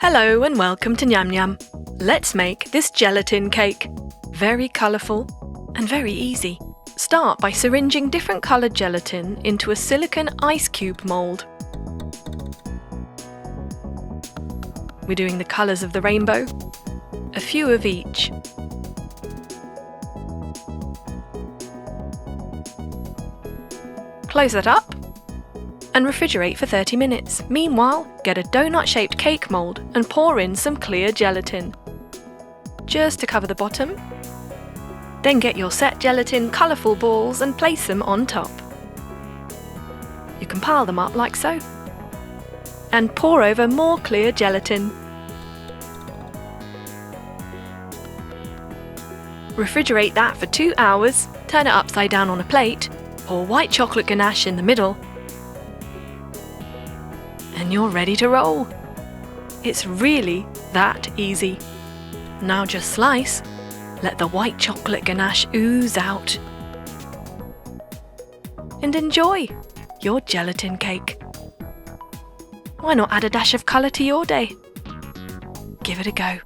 Hello and welcome to Nyam Nyam. Let's make this gelatin cake. Very colourful and very easy. Start by syringing different coloured gelatin into a silicone ice cube mould. We're doing the colours of the rainbow, a few of each. Close that up and refrigerate for 30 minutes. Meanwhile, get a donut-shaped cake mould and pour in some clear gelatin, just to cover the bottom. Then get your set gelatin colourful balls and place them on top. You can pile them up like so, and pour over more clear gelatin. Refrigerate that for 2 hours, turn it upside down on a plate, pour white chocolate ganache in the middle, and you're ready to roll. It's really that easy. Now just slice, let the white chocolate ganache ooze out, and enjoy your gelatin cake. Why not add a dash of colour to your day? Give it a go.